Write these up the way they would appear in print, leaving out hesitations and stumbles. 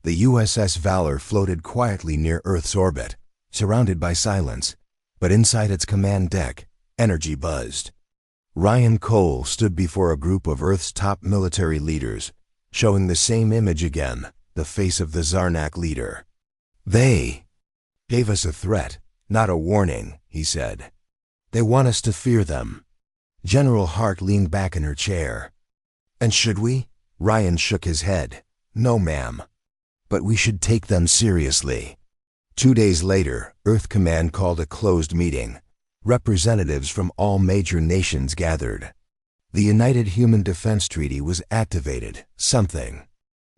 The USS Valor floated quietly near Earth's orbit, surrounded by silence, but inside its command deck, energy buzzed. Ryan Cole stood before a group of Earth's top military leaders, showing the same image again, the face of the Zarnak leader. "They gave us a threat, not a warning," he said. "They want us to fear them." General Hart leaned back in her chair. "And should we?" Ryan shook his head. "No, ma'am. But we should take them seriously." 2 days later, Earth Command called a closed meeting. Representatives from all major nations gathered. The United Human Defense Treaty was activated, something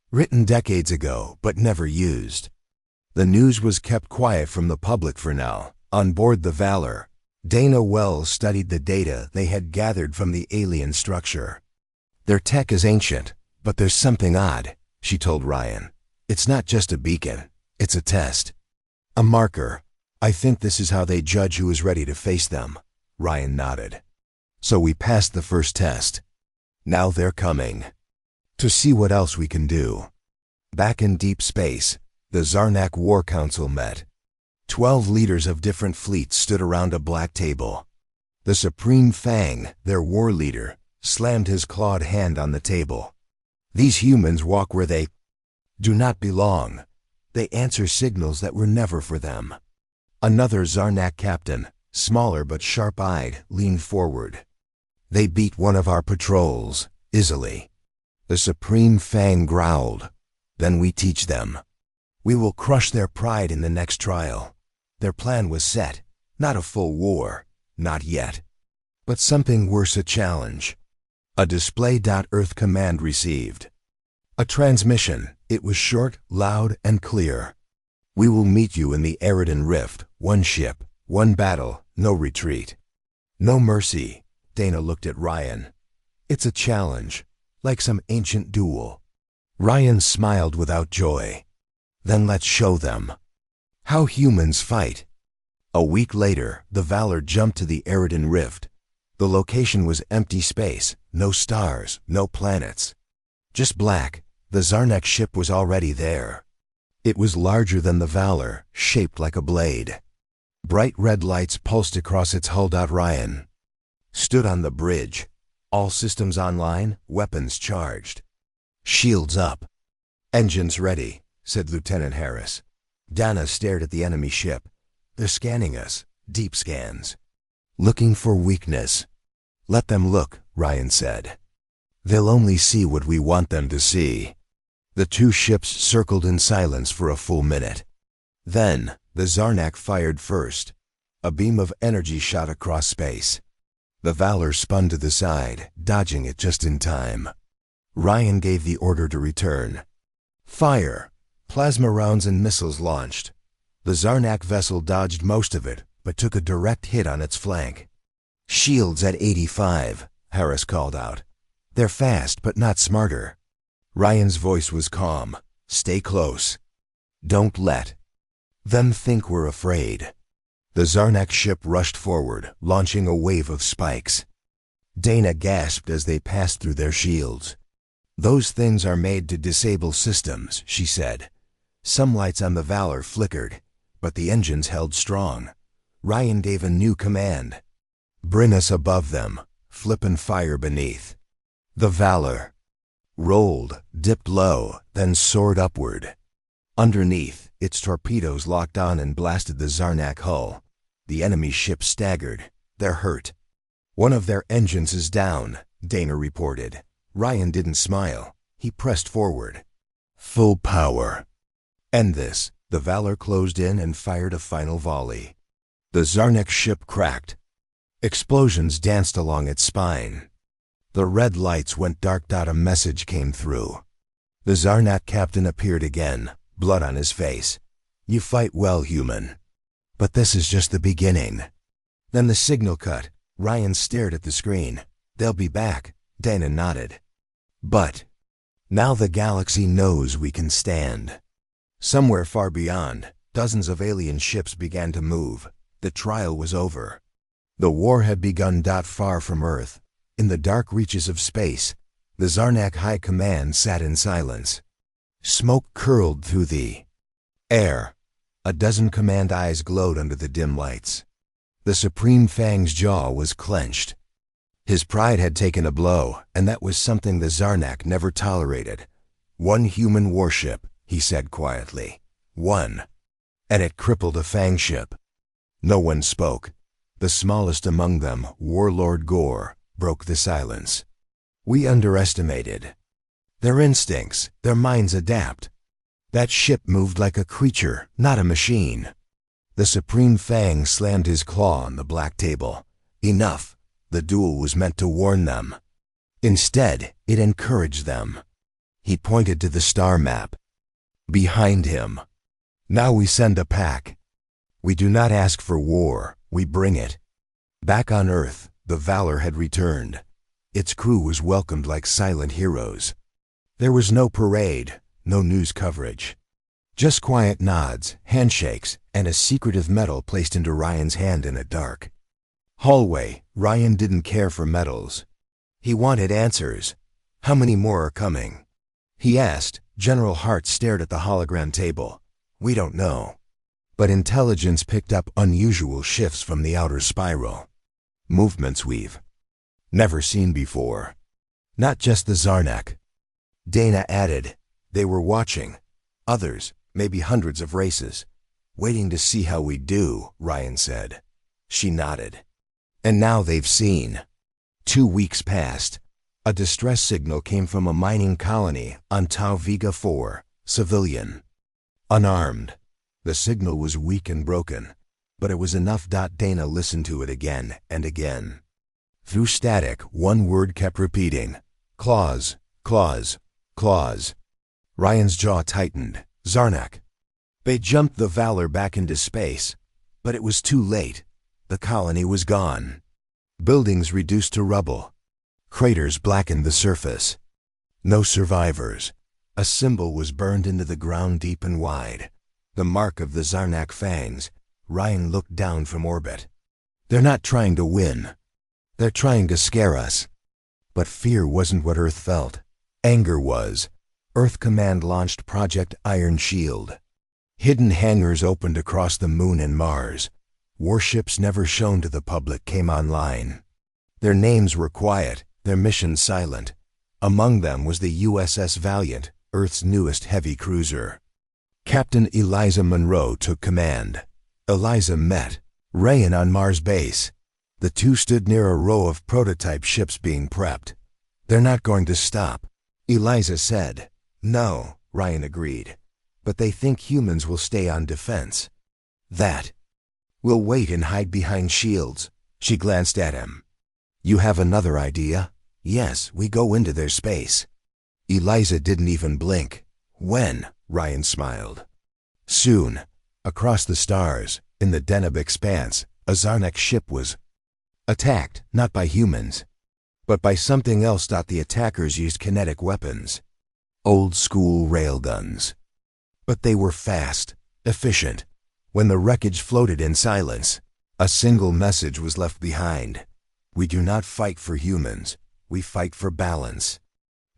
written decades ago but never used. The news was kept quiet from the public for now. On board the Valor, Dana Wells studied the data they had gathered from the alien structure. "Their tech is ancient, but there's something odd," she told Ryan. "It's not just a beacon, it's a test. A marker. I think this is how they judge who is ready to face them." Ryan nodded. "So we passed the first test. Now they're coming to see what else we can do." Back in deep space, the Zarnak War Council met. 12 leaders of different fleets stood around a black table. The Supreme Fang, their war leader, slammed his clawed hand on the table. "These humans walk where they do not belong. They answer signals that were never for them." Another Zarnak captain, smaller but sharp-eyed, leaned forward. "They beat one of our patrols, easily." The Supreme Fang growled. "Then we teach them. We will crush their pride in the next trial." Their plan was set. Not a full war. Not yet. But something worse, a challenge. A display. Earth Command received a transmission. It was short, loud, and clear. "We will meet you in the Eridan Rift. One ship, one battle, no retreat. No mercy." Dana looked at Ryan. "It's a challenge, like some ancient duel." Ryan smiled without joy. "Then let's show them how humans fight." A week later, the Valor jumped to the Eridan Rift. The location was empty space, no stars, no planets. Just black. The Zarnak ship was already there. It was larger than the Valor, shaped like a blade. Bright red lights pulsed across its hull. Ryan stood on the bridge. All systems online, weapons charged. "Shields up. Engines ready," said Lieutenant Harris. Dana stared at the enemy ship. "They're scanning us. Deep scans. Looking for weakness." "Let them look," Ryan said. "They'll only see what we want them to see." The two ships circled in silence for a full minute. Then, the Zarnak fired first. A beam of energy shot across space. The Valor spun to the side, dodging it just in time. Ryan gave the order to return. "Fire!" Plasma rounds and missiles launched. The Zarnak vessel dodged most of it, but took a direct hit on its flank. "Shields at 85, Harris called out. "They're fast, but not smarter." Ryan's voice was calm. "Stay close. Don't let them think we're afraid." The Zarnak ship rushed forward, launching a wave of spikes. Dana gasped as they passed through their shields. "Those things are made to disable systems," she said. Some lights on the Valor flickered, but the engines held strong. Ryan gave a new command. "Bring us above them. Flip and fire beneath." The Valor rolled, dipped low, then soared upward. Underneath, its torpedoes locked on and blasted the Zarnak hull. The enemy ship staggered. "They're hurt." "One of their engines is down," Dana reported. Ryan didn't smile. He pressed forward. "Full power. End this." The Valor closed in and fired a final volley. The Zarnak ship cracked. Explosions danced along its spine. The red lights went dark. A message came through. The Zarnak captain appeared again, blood on his face. "You fight well, human. But this is just the beginning." Then the signal cut. Ryan stared at the screen. "They'll be back," Dana nodded. "But now the galaxy knows we can stand." Somewhere far beyond, dozens of alien ships began to move. The trial was over. The war had begun. Far from Earth, in the dark reaches of space, the Zarnak High Command sat in silence. Smoke curled through the air. A dozen command eyes glowed under the dim lights. The Supreme Fang's jaw was clenched. His pride had taken a blow, and that was something the Zarnak never tolerated. One human warship, he said quietly. One. And it crippled a Fang ship. No one spoke. The smallest among them, Warlord Gore, broke the silence. We underestimated their instincts. Their minds adapt. That ship moved like a creature, not a machine. The Supreme Fang slammed his claw on the black table. Enough. The duel was meant to warn them. Instead, it encouraged them. He pointed to the star map. Behind him. Now we send a pack. We do not ask for war, we bring it. Back on Earth, the Valor had returned. Its crew was welcomed like silent heroes. There was no parade, no news coverage. Just quiet nods, handshakes, and a secretive medal placed into Ryan's hand in a dark hallway. Ryan didn't care for medals. He wanted answers. How many more are coming? He asked. General Hart stared at the hologram table. We don't know. But intelligence picked up unusual shifts from the outer spiral. Movements we've never seen before. Not just the Zarnak. Dana added. They were watching. Others, maybe hundreds of races. Waiting to see how we do, Ryan said. She nodded. And now they've seen. 2 weeks passed. A distress signal came from a mining colony on Tau Vega 4, civilian. Unarmed. The signal was weak and broken, but it was enough. Dana listened to it again and again. Through static, one word kept repeating. Claws, claws, claws. Ryan's jaw tightened. Zarnak. They jumped the Valor back into space, but it was too late. The colony was gone. Buildings reduced to rubble. Craters blackened the surface. No survivors. A symbol was burned into the ground deep and wide. The mark of the Zarnak fangs. Ryan looked down from orbit. They're not trying to win. They're trying to scare us. But fear wasn't what Earth felt. Anger was. Earth Command launched Project Iron Shield. Hidden hangars opened across the Moon and Mars. Warships never shown to the public came online. Their names were quiet, their missions silent. Among them was the USS Valiant, Earth's newest heavy cruiser. Captain Eliza Monroe took command. Eliza met Ryan on Mars base. The two stood near a row of prototype ships being prepped. They're not going to stop, Eliza said. No, Ryan agreed. But they think humans will stay on defense. That. We'll wait and hide behind shields. She glanced at him. You have another idea? Yes, we go into their space. Eliza didn't even blink. When? Ryan smiled. Soon. Across the stars, in the Deneb expanse, a Zarnak ship was attacked, not by humans, but by something else. The attackers used kinetic weapons. Old-school railguns. But they were fast, efficient. When the wreckage floated in silence, a single message was left behind. We do not fight for humans, we fight for balance.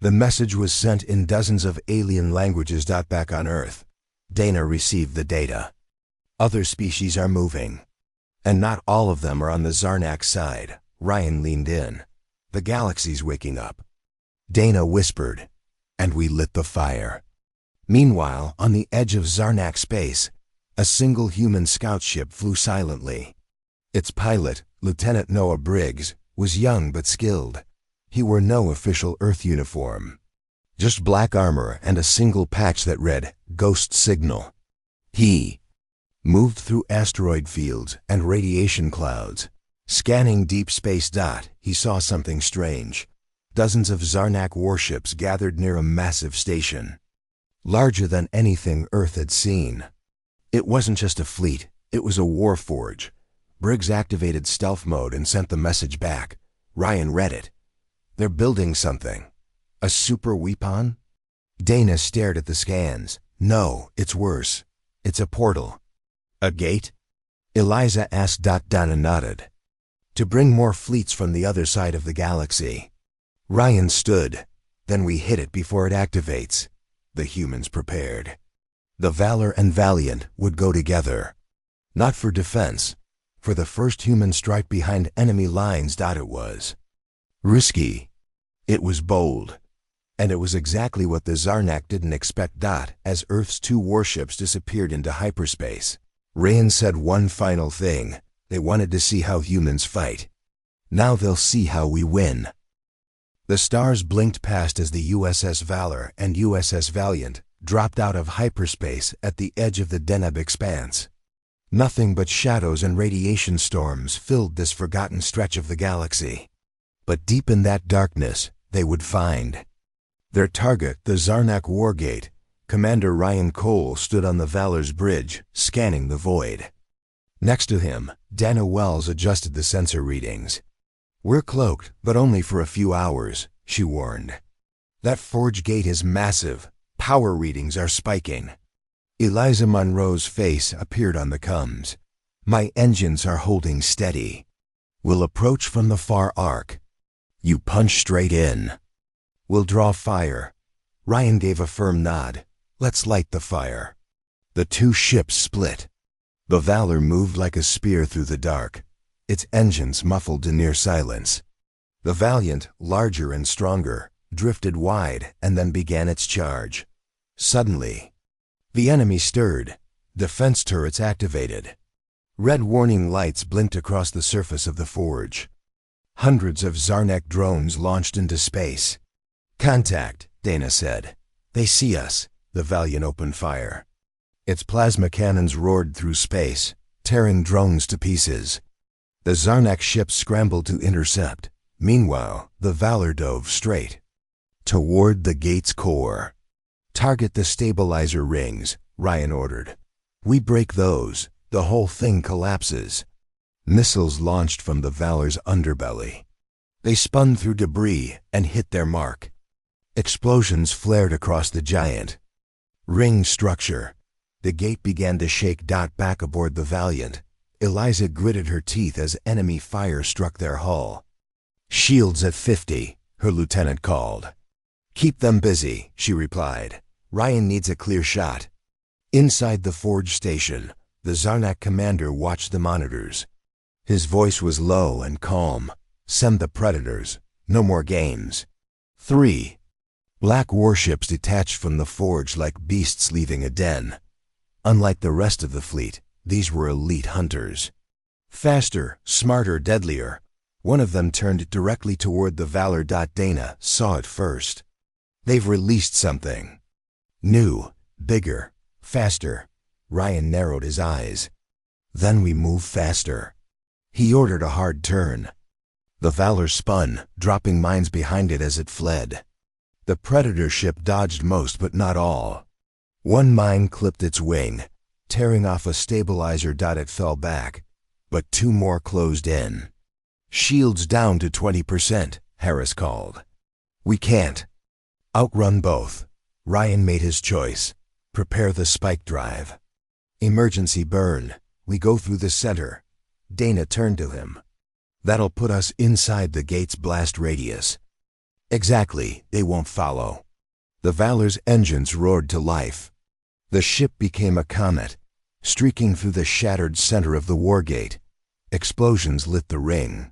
The message was sent in dozens of alien languages. Back on Earth, Dana received the data. Other species are moving. And not all of them are on the Zarnak side. Ryan leaned in. The galaxy's waking up. Dana whispered, and we lit the fire. Meanwhile, on the edge of Zarnak space, a single human scout ship flew silently. Its pilot, Lieutenant Noah Briggs, was young but skilled. He wore no official Earth uniform. Just black armor and a single patch that read, Ghost Signal. He moved through asteroid fields and radiation clouds. Scanning deep space. He saw something strange. Dozens of Zarnak warships gathered near a massive station. Larger than anything Earth had seen. It wasn't just a fleet, it was a war forge. Briggs activated stealth mode and sent the message back. Ryan read it. They're building something. A super weapon? Dana stared at the scans. No, it's worse. It's a portal. A gate? Eliza asked. Dana nodded. To bring more fleets from the other side of the galaxy. Ryan stood. Then we hit it before it activates. the humans prepared. The Valor and Valiant would go together. Not for defense, for the first human strike behind enemy lines. It was risky. It was bold. And it was exactly what the Zarnak didn't expect. As Earth's two warships disappeared into hyperspace, Ryan said one final thing. They wanted to see how humans fight. Now they'll see how we win. The stars blinked past as the USS Valor and USS Valiant dropped out of hyperspace at the edge of the Deneb expanse. Nothing but shadows and radiation storms filled this forgotten stretch of the galaxy. But deep in that darkness, they would find their target, the Zarnak Wargate. Commander Ryan Cole stood on the Valor's bridge, scanning the void. Next to him, Dana Wells adjusted the sensor readings. "We're cloaked, but only for a few hours," she warned. "That forge gate is massive. Power readings are spiking." Eliza Monroe's face appeared on the comms. "My engines are holding steady. We'll approach from the far arc." "You punch straight in." "We'll draw fire." Ryan gave a firm nod. "Let's light the fire." The two ships split. The Valor moved like a spear through the dark, its engines muffled to near silence. The Valiant, larger and stronger, drifted wide and then began its charge. Suddenly, the enemy stirred. Defense turrets activated. Red warning lights blinked across the surface of the forge. Hundreds of Zarnak drones launched into space. "Contact," Dana said. "They see us." The Valiant opened fire. Its plasma cannons roared through space, tearing drones to pieces. The Zarnak ships scrambled to intercept. Meanwhile, the Valor dove straight toward the gate's core. "Target the stabilizer rings," Ryan ordered. "We break those, the whole thing collapses." Missiles launched from the Valor's underbelly. They spun through debris and hit their mark. Explosions flared across the giant ring structure. The gate began to shake. Back aboard the Valiant, Eliza gritted her teeth as enemy fire struck their hull. "Shields at 50, her lieutenant called. "Keep them busy," she replied. "Ryan needs a clear shot." Inside the forge station, the Zarnak commander watched the monitors. His voice was low and calm. "Send the Predators. No more games." 3. Black warships detached from the forge like beasts leaving a den. Unlike the rest of the fleet, these were elite hunters. Faster, smarter, deadlier. One of them turned directly toward the Valor. Dana saw it first. "They've released something. New, bigger, faster." Ryan narrowed his eyes. "Then we move faster." He ordered a hard turn. The Valor spun, dropping mines behind it as it fled. The Predator ship dodged most but not all. One mine clipped its wing, tearing off a stabilizer. It fell back, but two more closed in. "Shields down to 20%, Harris called. "We can't outrun both." Ryan made his choice. "Prepare the spike drive." "Emergency burn. We go through the center." Dana turned to him. "That'll put us inside the gate's blast radius." "Exactly, they won't follow." The Valor's engines roared to life. The ship became a comet, streaking through the shattered center of the Wargate. Explosions lit the ring.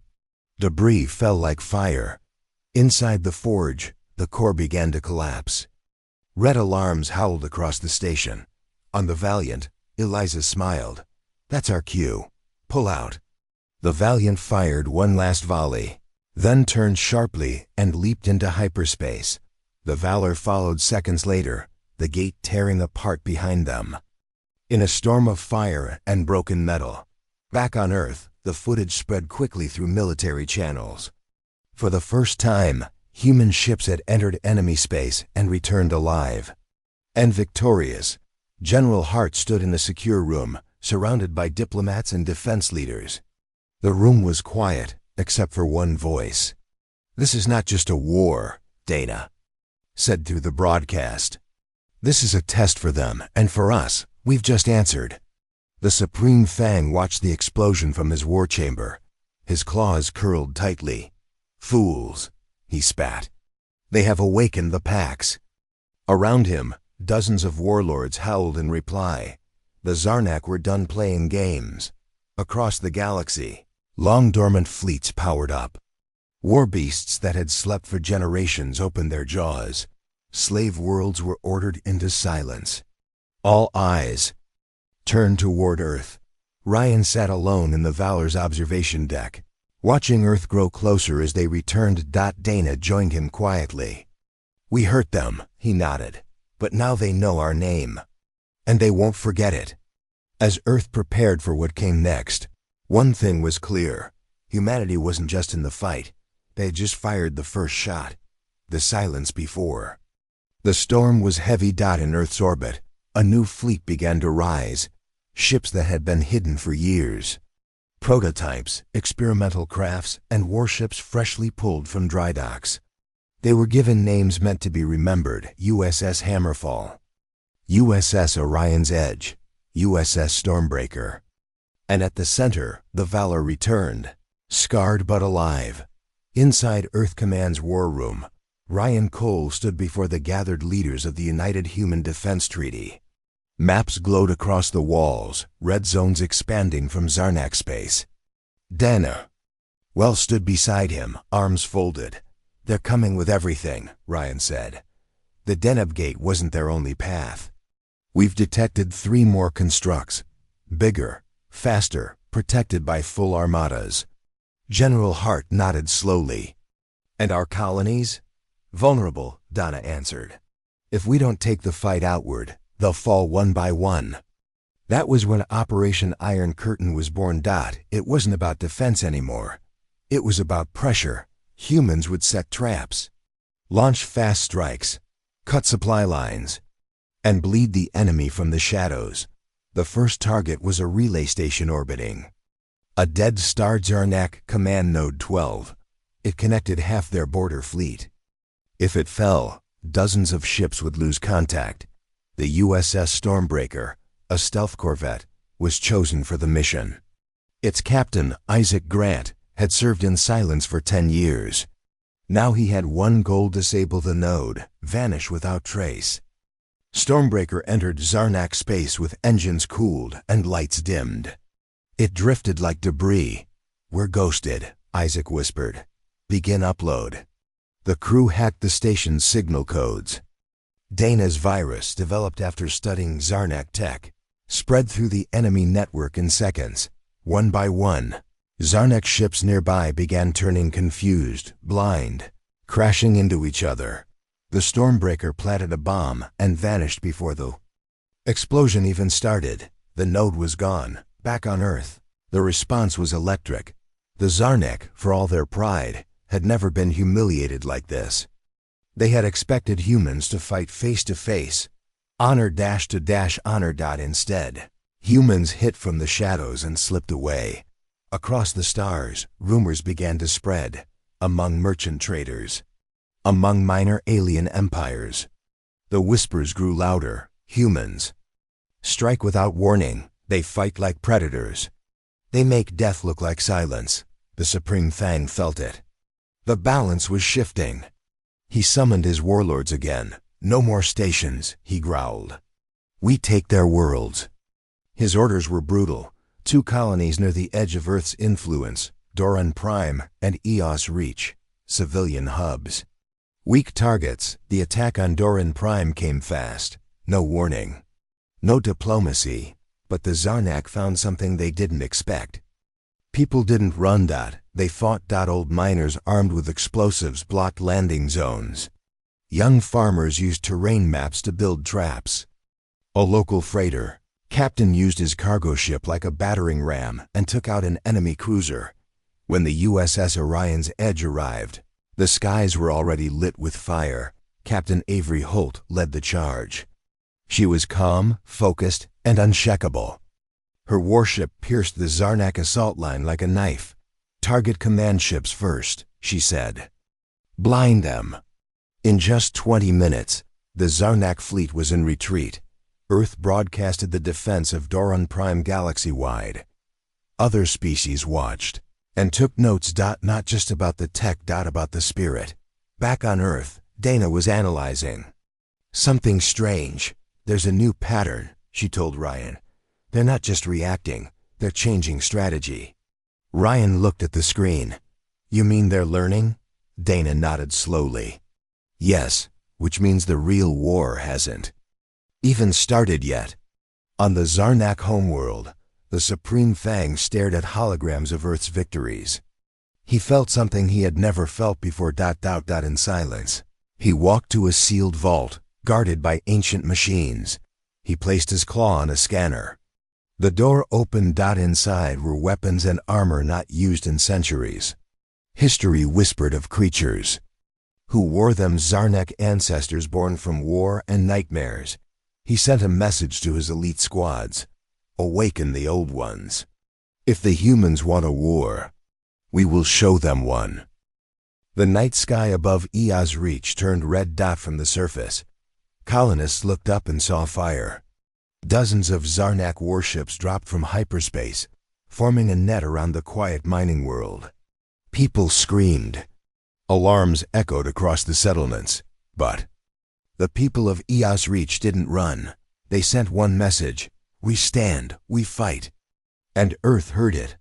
Debris fell like fire. Inside the forge, the core began to collapse. Red alarms howled across the station. On the Valiant, Eliza smiled. "That's our cue. Pull out." The Valiant fired one last volley, then turned sharply and leaped into hyperspace. The Valor followed seconds later, the gate tearing apart behind them. In a storm of fire and broken metal, back on Earth, the footage spread quickly through military channels. For the first time, human ships had entered enemy space and returned alive. And victorious, General Hart stood in the secure room, surrounded by diplomats and defense leaders. The room was quiet, except for one voice. "This is not just a war," Dana said through the broadcast. "This is a test for them, and for us. We've just answered." The Supreme Fang watched the explosion from his war chamber. His claws curled tightly. "Fools," he spat. "They have awakened the Pax." Around him, Dozens of warlords howled in reply. The Zarnak were done playing games. Across the galaxy, long-dormant fleets powered up. War beasts that had slept for generations opened their jaws. Slave worlds were ordered into silence. All eyes turned toward Earth. Ryan sat alone in the Valor's observation deck, watching Earth grow closer as they returned. Dana joined him quietly. "We hurt them," he nodded, "but now they know our name. And they won't forget it." As Earth prepared for what came next, one thing was clear. Humanity wasn't just in the fight. They had just fired the first shot. The silence before. The storm was heavy. In Earth's orbit, a new fleet began to rise. Ships that had been hidden for years. Prototypes, experimental crafts, and warships freshly pulled from dry docks. They were given names meant to be remembered: USS Hammerfall, USS Orion's Edge, USS Stormbreaker. And at the center, the Valor returned, scarred but alive. Inside Earth Command's war room, Ryan Cole stood before the gathered leaders of the United Human Defense Treaty. Maps glowed across the walls, red zones expanding from Zarnak space. Dana Wells stood beside him, arms folded. "They're coming with everything," Ryan said. The Deneb Gate wasn't their only path. "We've detected 3 more constructs. Bigger, faster, protected by full armadas." General Hart nodded slowly. "And our colonies?" "Vulnerable," Dana answered. "If we don't take the fight outward, they'll fall one by one." That was when Operation Iron Curtain was born. It wasn't about defense anymore. It was about pressure. Humans would set traps, launch fast strikes, cut supply lines, and bleed the enemy from the shadows. The first target was a relay station orbiting. A dead star, Zarnak Command Node 12. It connected half their border fleet. If it fell, dozens of ships would lose contact. The USS Stormbreaker, a stealth corvette, was chosen for the mission. Its captain, Isaac Grant, had served in silence for 10 years. Now he had one goal: disable the node, vanish without trace. Stormbreaker entered Zarnak space with engines cooled and lights dimmed. It drifted like debris. "We're ghosted," Isaac whispered. "Begin upload." The crew hacked the station's signal codes. Dana's virus, developed after studying Zarnak tech, spread through the enemy network in seconds. One by one, Zarnak ships nearby began turning confused, blind, crashing into each other. The Stormbreaker planted a bomb and vanished before the explosion even started. The node was gone, back on Earth. The response was electric. The Zarnak, for all their pride, had never been humiliated like this. They had expected humans to fight face to face, honor to honor. Instead, humans hit from the shadows and slipped away. Across the stars, rumors began to spread, among merchant traders, among minor alien empires. The whispers grew louder. Humans strike without warning. They fight like predators. They make death look like silence. The Supreme Fang felt it. The balance was shifting. He summoned his warlords again. "No more stations," he growled. "We take their worlds." His orders were brutal. 2 colonies near the edge of Earth's influence, Doran Prime and Eos Reach, civilian hubs. Weak targets. The attack on Doran Prime came fast. No warning. No diplomacy. But the Zarnak found something they didn't expect. People didn't run. They fought. Old miners armed with explosives blocked landing zones. Young farmers used terrain maps to build traps. A local freighter captain used his cargo ship like a battering ram and took out an enemy cruiser. When the USS Orion's Edge arrived, the skies were already lit with fire. Captain Avery Holt led the charge. She was calm, focused, and unshakable. Her warship pierced the Zarnak assault line like a knife. "Target command ships first," she said. "Blind them." In just 20 minutes, the Zarnak fleet was in retreat. Earth broadcasted the defense of Doran Prime galaxy-wide. Other species watched and took notes. Not just about the tech. About the spirit. Back on Earth, Dana was analyzing. Something strange. There's a new pattern, she told Ryan. They're not just reacting, they're changing strategy. Ryan looked at the screen. You mean they're learning? Dana nodded slowly. Yes, which means the real war hasn't even started yet. On the Zarnak homeworld, the Supreme Fang stared at holograms of Earth's victories. He felt something he had never felt before. In silence, he walked to a sealed vault, guarded by ancient machines. He placed his claw on a scanner. The door opened. Inside were weapons and armor not used in centuries. History whispered of creatures who wore them, Zarnak ancestors born from war and nightmares. He sent a message to his elite squads. Awaken the old ones. If the humans want a war, we will show them one. The night sky above Eos Reach turned red. From the surface, colonists looked up and saw fire. Dozens of Zarnak warships dropped from hyperspace, forming a net around the quiet mining world. People screamed. Alarms echoed across the settlements, but the people of Eos Reach didn't run. They sent one message: we stand, we fight. And Earth heard it.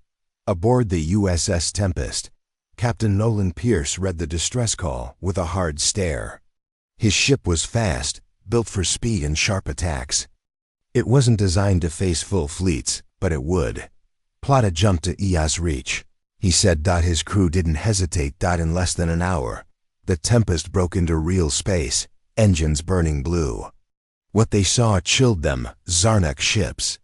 Aboard the USS Tempest, Captain Nolan Pierce read the distress call with a hard stare. His ship was fast, built for speed and sharp attacks. It wasn't designed to face full fleets, but it would. Plot a jump to Eos Reach, he said. His crew didn't hesitate. In less than an hour, the Tempest broke into real space, engines burning blue. What they saw chilled them, Zarnak ships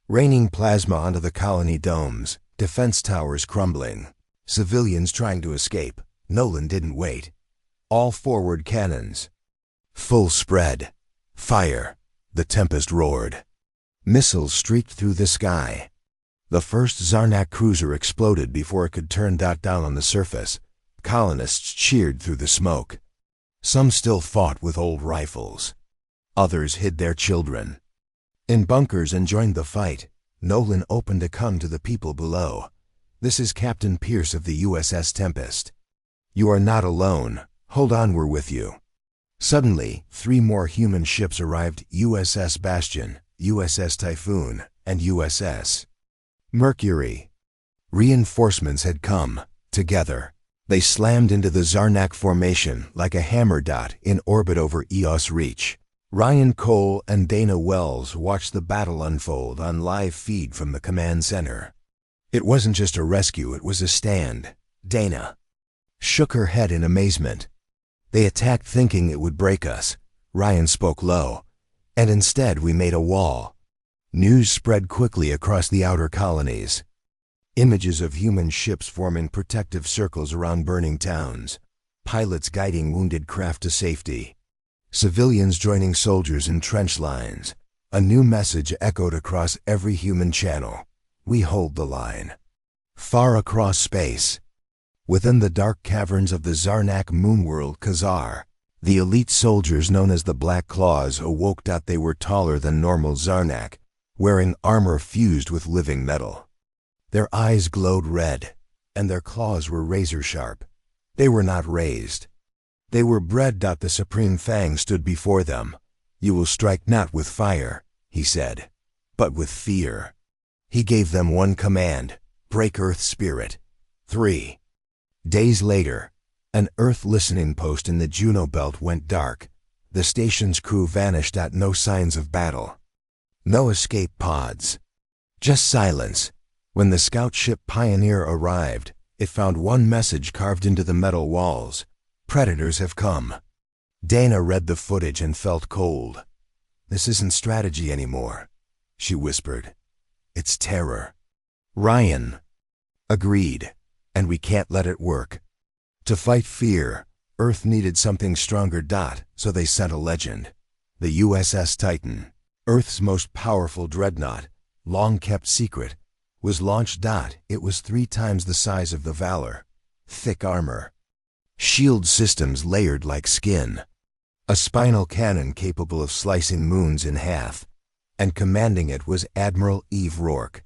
raining plasma onto the colony domes, defense towers crumbling, civilians trying to escape. Nolan didn't wait. All forward cannons. Full spread. Fire. The Tempest roared. Missiles streaked through the sky. The first Zarnak cruiser exploded before it could turn. Down on the surface, colonists cheered through the smoke. Some still fought with old rifles. Others hid their children in bunkers and joined the fight. Nolan opened a come to the people below. This is Captain Pierce of the USS Tempest. You are not alone. Hold on, we're with you. Suddenly, 3 more human ships arrived: USS Bastion, USS Typhoon, and USS Mercury. Reinforcements had come. Together, they slammed into the Zarnak formation like a hammer. In orbit over Eos Reach, Ryan Cole and Dana Wells watched the battle unfold on live feed from the command center. It wasn't just a rescue, it was a stand. Dana shook her head in amazement. They attacked thinking it would break us, Ryan spoke low, and instead we made a wall. News spread quickly across the outer colonies. Images of human ships forming protective circles around burning towns, pilots guiding wounded craft to safety, civilians joining soldiers in trench lines. A new message echoed across every human channel: we hold the line. Far across space, within the dark caverns of the Zarnak moonworld Khazar, the elite soldiers known as the Black Claws awoke. They were taller than normal Zarnak, wearing armor fused with living metal. Their eyes glowed red, and their claws were razor sharp. They were not raised. They were bred. The Supreme Fang stood before them. You will strike not with fire, he said, but with fear. He gave them one command: break Earth's spirit. 3 days later, an Earth listening post in the Juno Belt went dark. The station's crew vanished. No signs of battle. No escape pods. Just silence. When the scout ship Pioneer arrived, it found one message carved into the metal walls: predators have come. Dana read the footage and felt cold. This isn't strategy anymore, she whispered. It's terror. Ryan agreed, and we can't let it work. To fight fear, Earth needed something stronger. So they sent a legend. The USS Titan, Earth's most powerful dreadnought, long kept secret, was launched. It was 3 times the size of the Valor. Thick armor, shield systems layered like skin, a spinal cannon capable of slicing moons in half, and commanding it was Admiral Eve Rourke.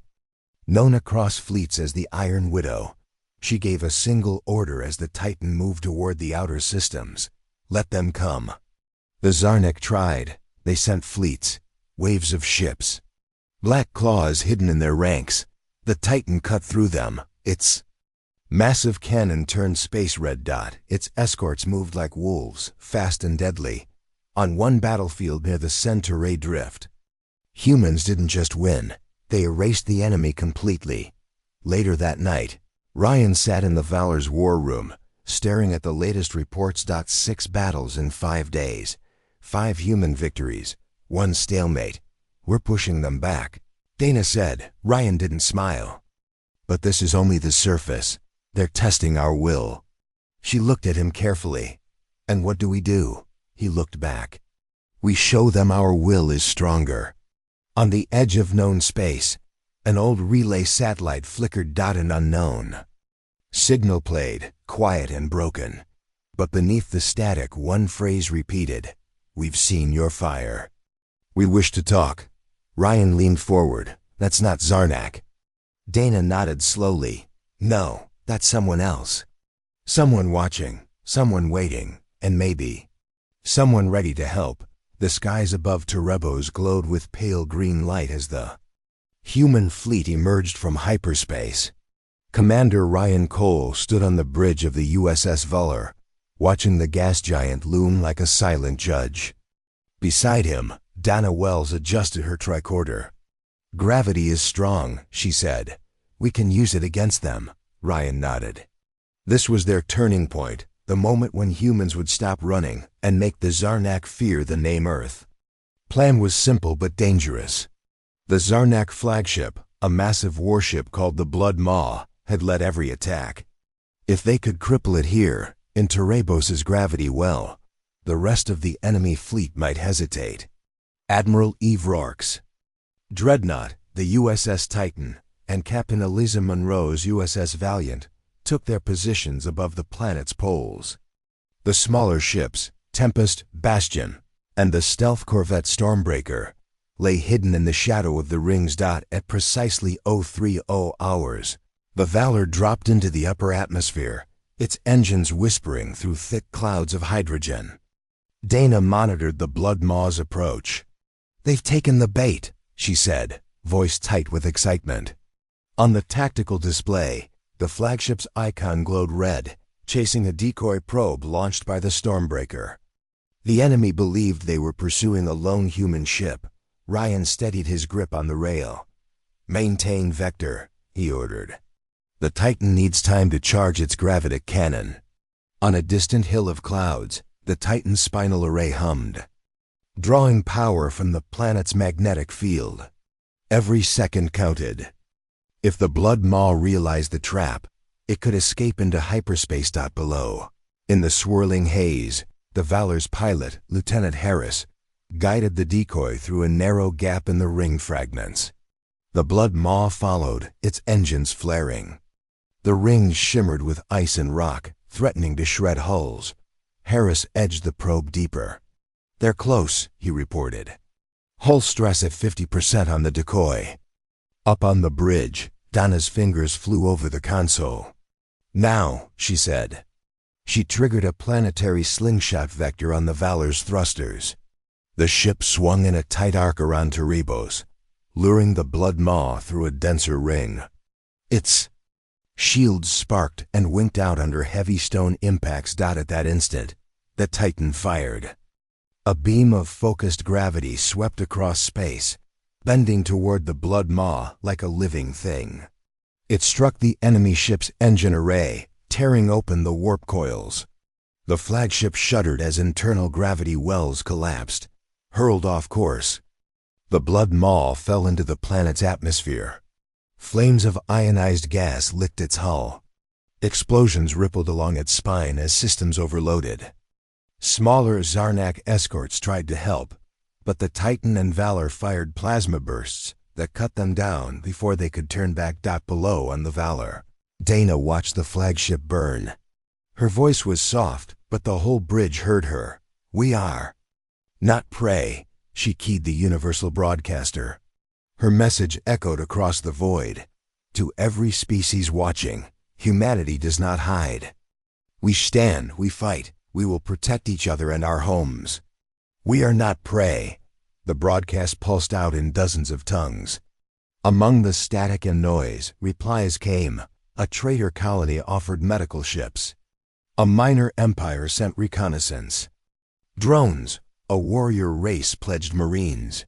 Known across fleets as the Iron Widow, she gave a single order as the Titan moved toward the outer systems: let them come. The Zarnak tried. They sent fleets, waves of ships. Black claws hidden in their ranks. The Titan cut through them. Its massive cannon turned space red dot. Its escorts moved like wolves, fast and deadly, on one battlefield near the Centauri Drift. Humans didn't just win. They erased the enemy completely. Later that night, Ryan sat in the Valor's war room, staring at the latest reports. 6 battles in 5 days. 5 human victories. 1 stalemate. We're pushing them back. Dana said. Ryan didn't smile. But this is only the surface. They're testing our will. She looked at him carefully. And what do? He looked back. We show them our will is stronger. On the edge of known space, an old relay satellite flickered. An unknown signal played, quiet and broken. But beneath the static, one phrase repeated. We've seen your fire. We wish to talk. Ryan leaned forward. That's not Zarnak. Dana nodded slowly. No, that's someone else. Someone watching, someone waiting, and maybe someone ready to help. The skies above Terebos glowed with pale green light as the human fleet emerged from hyperspace. Commander Ryan Cole stood on the bridge of the USS Valor, watching the gas giant loom like a silent judge. Beside him, Dana Wells adjusted her tricorder. Gravity is strong, she said. We can use it against them. Ryan nodded. This was their turning point, the moment when humans would stop running and make the Zarnak fear the name Earth. Plan was simple but dangerous. The Zarnak flagship, a massive warship called the Blood Maw, had led every attack. If they could cripple it here, in Terebos' gravity well, the rest of the enemy fleet might hesitate. Admiral Eve Rorke's dreadnought, the USS Titan, and Captain Eliza Monroe's USS Valiant took their positions above the planet's poles. The smaller ships, Tempest, Bastion, and the stealth corvette Stormbreaker, lay hidden in the shadow of the rings. At precisely 030 hours, the Valor dropped into the upper atmosphere, its engines whispering through thick clouds of hydrogen. Dana monitored the Blood Maw's approach. They've taken the bait, she said, voice tight with excitement. On the tactical display, the flagship's icon glowed red, chasing a decoy probe launched by the Stormbreaker. The enemy believed they were pursuing a lone human ship. Ryan steadied his grip on the rail. Maintain vector, he ordered. The Titan needs time to charge its gravitic cannon. On a distant hill of clouds, the Titan's spinal array hummed, drawing power from the planet's magnetic field. Every second counted. If the Blood Maw realized the trap, it could escape into hyperspace. Below, in the swirling haze, the Valor's pilot, Lieutenant Harris, guided the decoy through a narrow gap in the ring fragments. The Blood Maw followed, its engines flaring. The rings shimmered with ice and rock, threatening to shred hulls. Harris edged the probe deeper. They're close, he reported. Hull stress at 50% on the decoy. Up on the bridge, Dana's fingers flew over the console. Now, she said. She triggered a planetary slingshot vector on the Valor's thrusters. The ship swung in a tight arc around Terebos, luring the Blood Maw through a denser ring. Its shields sparked and winked out under heavy stone impacts. At that instant, the Titan fired. A beam of focused gravity swept across space, bending toward the Blood Maw like a living thing. It struck the enemy ship's engine array, tearing open the warp coils. The flagship shuddered as internal gravity wells collapsed, hurled off course. The Blood Maw fell into the planet's atmosphere. Flames of ionized gas licked its hull. Explosions rippled along its spine as systems overloaded. Smaller Zarnak escorts tried to help, but the Titan and Valor fired plasma bursts that cut them down before they could turn back. Below on the Valor, Dana watched the flagship burn. Her voice was soft, but the whole bridge heard her. We are not prey, she keyed the universal broadcaster. Her message echoed across the void. To every species watching, humanity does not hide. We stand, we fight, we will protect each other and our homes. We are not prey. The broadcast pulsed out in dozens of tongues. Among the static and noise, replies came. A trader colony offered medical ships. A minor empire sent reconnaissance. Drones, a warrior race pledged Marines.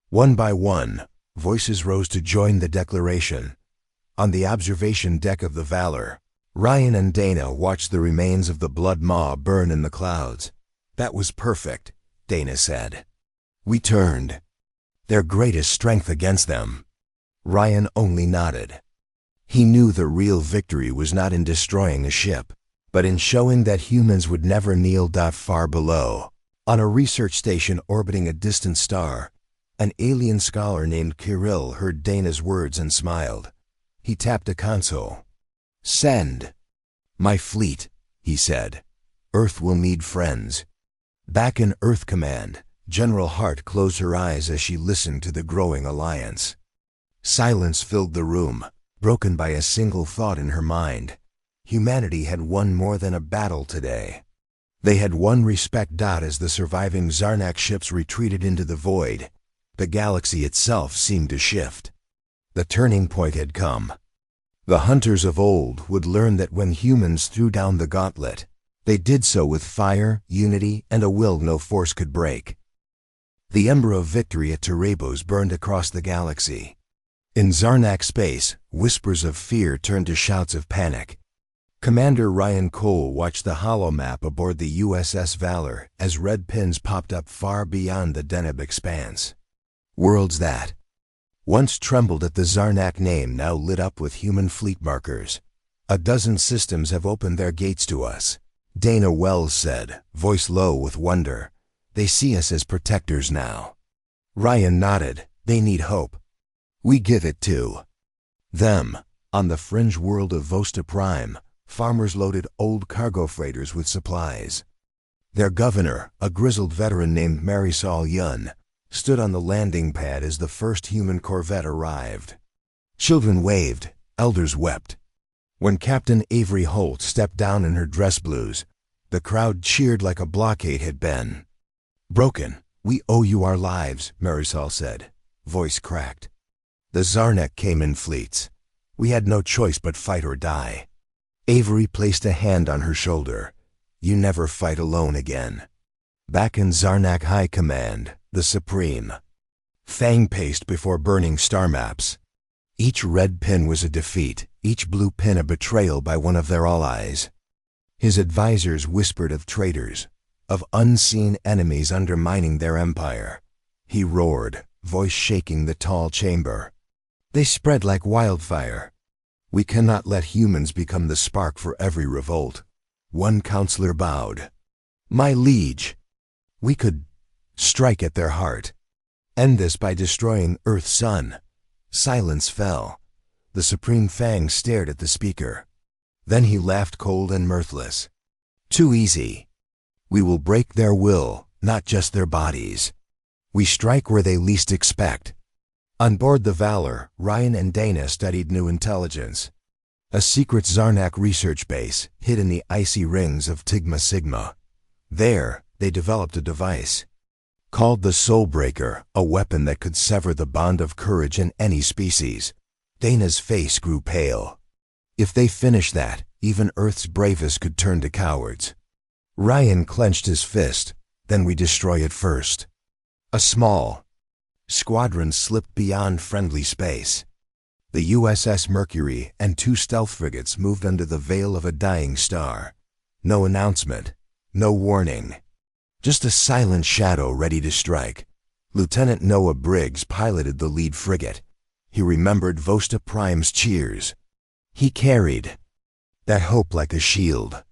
One by one, voices rose to join the declaration. On the observation deck of the Valor, Ryan and Dana watched the remains of the Blood Maw burn in the clouds. That was perfect, Dana said. We turned their greatest strength against them. Ryan only nodded. He knew the real victory was not in destroying a ship, but in showing that humans would never kneel. Far below, on a research station orbiting a distant star, an alien scholar named Kirill heard Dana's words and smiled. He tapped a console. Send. My fleet, he said. Earth will need friends. Back in Earth Command, General Hart closed her eyes as she listened to the growing alliance. Silence filled the room, broken by a single thought in her mind. Humanity had won more than a battle today. They had won respect. As the surviving Zarnak ships retreated into the void, the galaxy itself seemed to shift. The turning point had come. The hunters of old would learn that when humans threw down the gauntlet, they did so with fire, unity, and a will no force could break. The ember of victory at Terebos burned across the galaxy. In Zarnak space, whispers of fear turned to shouts of panic. Commander Ryan Cole watched the holomap aboard the USS Valor as red pins popped up far beyond the Deneb expanse. Worlds that once trembled at the Zarnak name now lit up with human fleet markers. A dozen systems have opened their gates to us, Dana Wells said, voice low with wonder. They see us as protectors now. Ryan nodded. They need hope. We give it to them. On the fringe world of Vosta Prime, farmers loaded old cargo freighters with supplies. Their governor, a grizzled veteran named Marisol Yun, stood on the landing pad as the first human corvette arrived. Children waved, elders wept. When Captain Avery Holt stepped down in her dress blues, the crowd cheered like a blockade had been. Broken, we owe you our lives, Marisol said, voice cracked. The Zarnak came in fleets. We had no choice but fight or die. Avery placed a hand on her shoulder. You never fight alone again. Back in Zarnak High Command, the Supreme Fang paced before burning star maps. Each red pin was a defeat, each blue pin a betrayal by one of their allies. His advisors whispered of traitors, of unseen enemies undermining their empire. He roared, voice shaking the tall chamber. They spread like wildfire. We cannot let humans become the spark for every revolt. One counselor bowed. My liege, we could strike at their heart. End this by destroying Earth's sun. Silence fell. The Supreme Fang stared at the speaker. Then he laughed cold and mirthless. Too easy. We will break their will, not just their bodies. We strike where they least expect. On board the Valor, Ryan and Dana studied new intelligence. A secret Zarnak research base hid in the icy rings of Tigma Sigma. There, they developed a device called the Soulbreaker, a weapon that could sever the bond of courage in any species. Dana's face grew pale. If they finished that, even Earth's bravest could turn to cowards. Ryan clenched his fist. Then we destroy it first. A small squadron slipped beyond friendly space. The USS Mercury and 2 stealth frigates moved under the veil of a dying star. No announcement, no warning. Just a silent shadow ready to strike. Lieutenant Noah Briggs piloted the lead frigate. He remembered Vosta Prime's cheers. He carried that hope like a shield.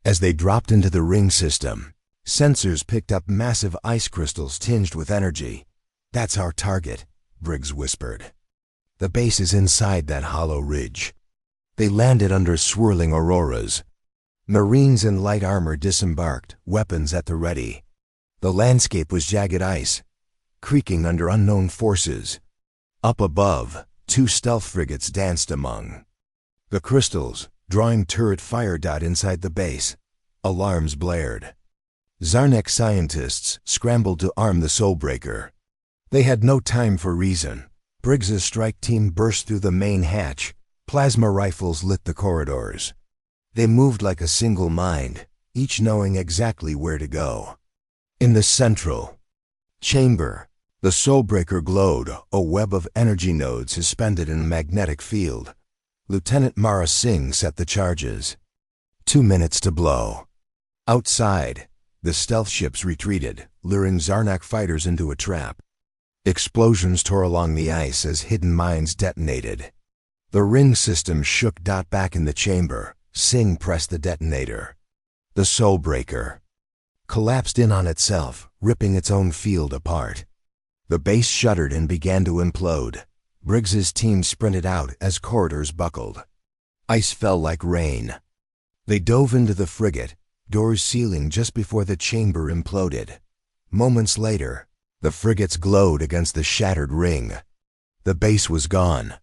As they dropped into the ring system, sensors picked up massive ice crystals tinged with energy. That's our target, Briggs whispered. The base is inside that hollow ridge. They landed under swirling auroras. Marines in light armor disembarked, weapons at the ready. The landscape was jagged ice, creaking under unknown forces. Up above, 2 stealth frigates danced among the crystals, drawing turret fire. Inside the base, alarms blared. Zarnak scientists scrambled to arm the Soulbreaker. They had no time for reason. Briggs's strike team burst through the main hatch. Plasma rifles lit the corridors. They moved like a single mind, each knowing exactly where to go. In the central chamber, the Soulbreaker glowed, a web of energy nodes suspended in a magnetic field. Lieutenant Mara Singh set the charges. 2 minutes to blow. Outside, the stealth ships retreated, luring Zarnak fighters into a trap. Explosions tore along the ice as hidden mines detonated. The ring system shook. Back in the chamber, Singh pressed the detonator. The Soulbreaker collapsed in on itself, ripping its own field apart. The base shuddered and began to implode. Briggs's team sprinted out as corridors buckled. Ice fell like rain. They dove into the frigate, doors sealing just before the chamber imploded. Moments later, the frigates glowed against the shattered ring. The base was gone.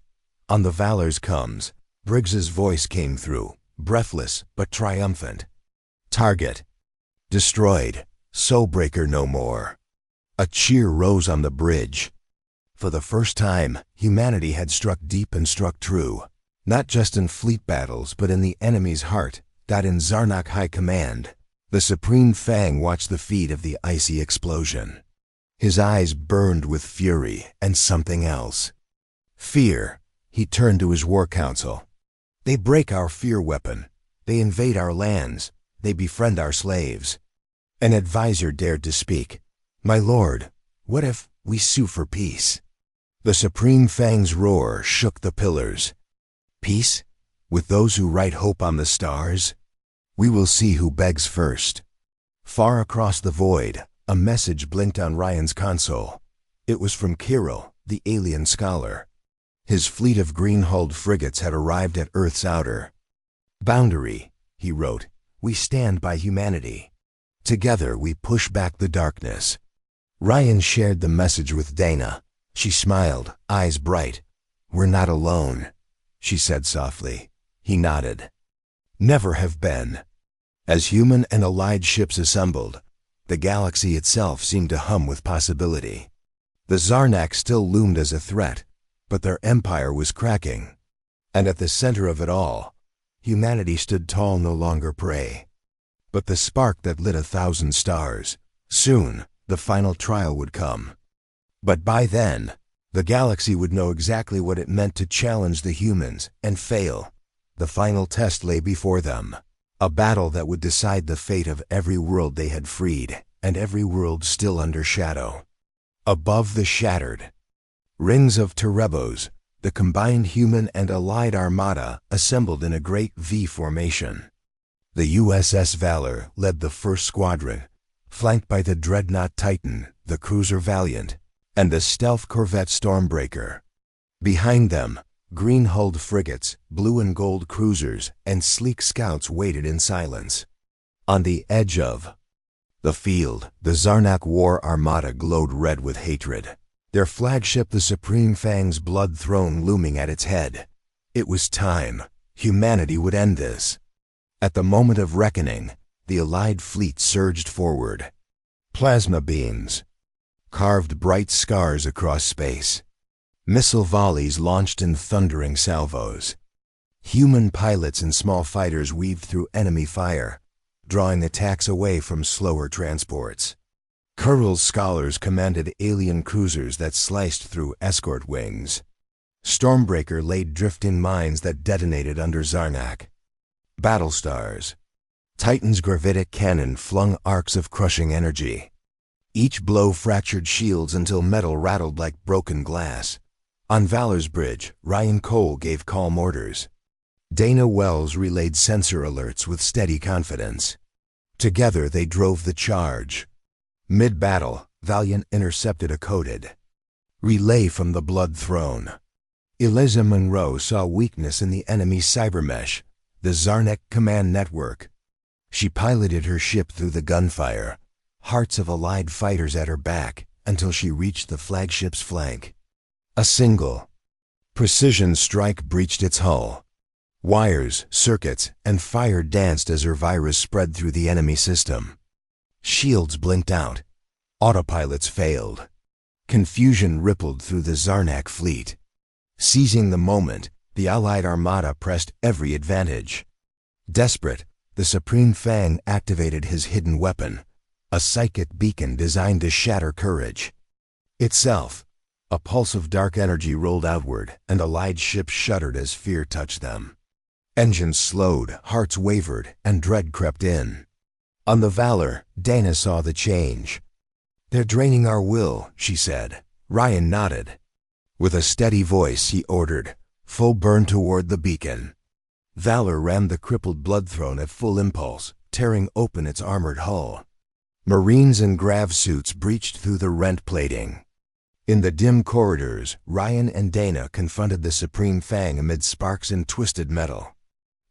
On the Valor's comes, Briggs's voice came through, breathless but triumphant. Target destroyed. Soulbreaker no more. A cheer rose on the bridge. For the first time, humanity had struck deep and struck true. Not just in fleet battles, but in the enemy's heart. In Zarnak High Command, the Supreme Fang watched the feed of the icy explosion. His eyes burned with fury and something else. Fear. He turned to his war council. They break our fear weapon. They invade our lands. They befriend our slaves. An advisor dared to speak. My lord, what if we sue for peace? The Supreme Fang's roar shook the pillars. Peace? With those who write hope on the stars? We will see who begs first. Far across the void, a message blinked on Ryan's console. It was from Kirill, the alien scholar. His fleet of green-hulled frigates had arrived at Earth's outer boundary, he wrote. We stand by humanity. Together we push back the darkness. Ryan shared the message with Dana. She smiled, eyes bright. We're not alone, she said softly. He nodded. Never have been. As human and allied ships assembled, the galaxy itself seemed to hum with possibility. The Zarnak still loomed as a threat, but their empire was cracking. And at the center of it all, humanity stood tall, no longer prey, but the spark that lit 1,000 stars. Soon, the final trial would come. But by then, the galaxy would know exactly what it meant to challenge the humans and fail. The final test lay before them, a battle that would decide the fate of every world they had freed and every world still under shadow. Above the shattered rings of Terebos, the combined human and allied Armada assembled in a great V formation. The USS Valor led the first squadron, flanked by the dreadnought Titan, the cruiser Valiant, and the stealth corvette Stormbreaker. Behind them, green-hulled frigates, blue and gold cruisers, and sleek scouts waited in silence. On the edge of the field, the Zarnak War Armada glowed red with hatred. Their flagship, the Supreme Fang's blood throne, looming at its head. It was time. Humanity would end this. At the moment of reckoning, the Allied fleet surged forward. Plasma beams carved bright scars across space. Missile volleys launched in thundering salvos. Human pilots and small fighters weaved through enemy fire, drawing attacks away from slower transports. Kirill's scholars commanded alien cruisers that sliced through escort wings. Stormbreaker laid drifting mines that detonated under Zarnak. Battlestars. Titan's gravitic cannon flung arcs of crushing energy. Each blow fractured shields until metal rattled like broken glass. On Valor's bridge, Ryan Cole gave calm orders. Dana Wells relayed sensor alerts with steady confidence. Together they drove the charge. Mid-battle, Valiant intercepted a coded relay from the Blood Throne. Eliza Monroe saw weakness in the enemy's cybermesh, the Zarnak command network. She piloted her ship through the gunfire, hearts of allied fighters at her back, until she reached the flagship's flank. A single precision strike breached its hull. Wires, circuits, and fire danced as her virus spread through the enemy system. Shields blinked out. Autopilots failed. Confusion rippled through the Zarnak fleet. Seizing the moment, the Allied Armada pressed every advantage. Desperate, the Supreme Fang activated his hidden weapon, a psychic beacon designed to shatter courage. Itself, a pulse of dark energy rolled outward, and Allied ships shuddered as fear touched them. Engines slowed, hearts wavered, and dread crept in. On the Valor, Dana saw the change. "They're draining our will," she said. Ryan nodded. With a steady voice, he ordered, "Full burn toward the beacon." Valor rammed the crippled blood throne at full impulse, tearing open its armored hull. Marines in grav suits breached through the rent plating. In the dim corridors, Ryan and Dana confronted the Supreme Fang amid sparks and twisted metal.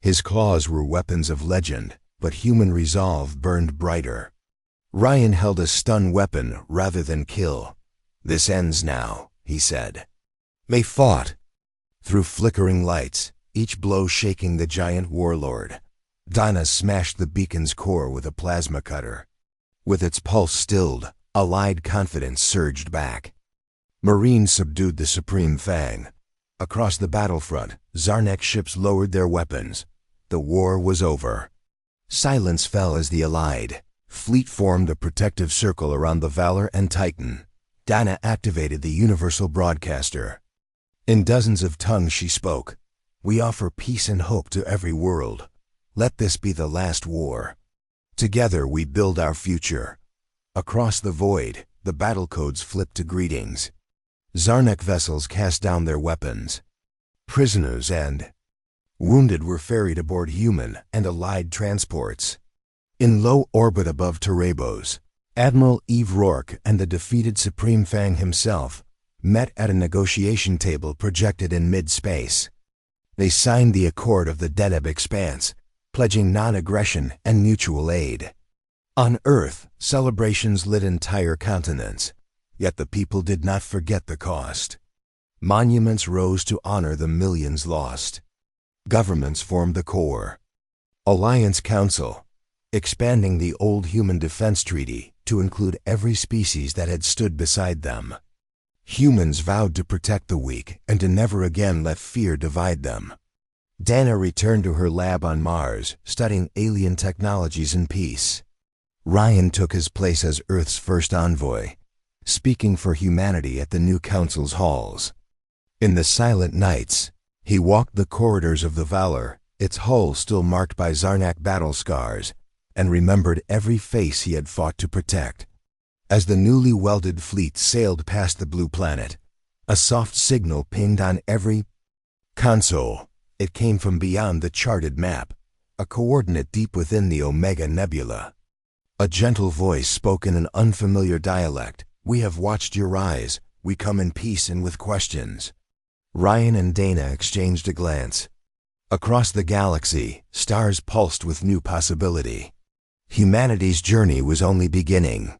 His claws were weapons of legend, but human resolve burned brighter. Ryan held a stun weapon rather than kill. "This ends now," he said. They fought. Through flickering lights, each blow shaking the giant warlord. Dana smashed the beacon's core with a plasma cutter. With its pulse stilled, Allied confidence surged back. Marines subdued the Supreme Fang. Across the battlefront, Zarnak ships lowered their weapons. The war was over. Silence fell as the Allied fleet formed a protective circle around the Valor and Titan. Dana activated the universal broadcaster. In dozens of tongues she spoke. "We offer peace and hope to every world. Let this be the last war. Together we build our future." Across the void, the battle codes flipped to greetings. Zarnak vessels cast down their weapons. Prisoners and wounded were ferried aboard human and Allied transports. In low orbit above Terebos, Admiral Eve Rourke and the defeated Supreme Fang himself met at a negotiation table projected in mid-space. They signed the Accord of the Deneb Expanse, pledging non-aggression and mutual aid. On Earth, celebrations lit entire continents, yet the people did not forget the cost. Monuments rose to honor the millions lost. Governments formed the core. Alliance Council, expanding the old Human Defense Treaty to include every species that had stood beside them. Humans vowed to protect the weak and to never again let fear divide them. Dana returned to her lab on Mars, studying alien technologies in peace. Ryan took his place as Earth's first envoy, speaking for humanity at the new Council's halls. In the silent nights, he walked the corridors of the Valor, its hull still marked by Zarnak battle scars, and remembered every face he had fought to protect. As the newly welded fleet sailed past the blue planet, a soft signal pinged on every console. It came from beyond the charted map, a coordinate deep within the Omega Nebula. A gentle voice spoke in an unfamiliar dialect. "We have watched your rise. We come in peace and with questions." Ryan and Dana exchanged a glance. Across the galaxy, stars pulsed with new possibility. Humanity's journey was only beginning.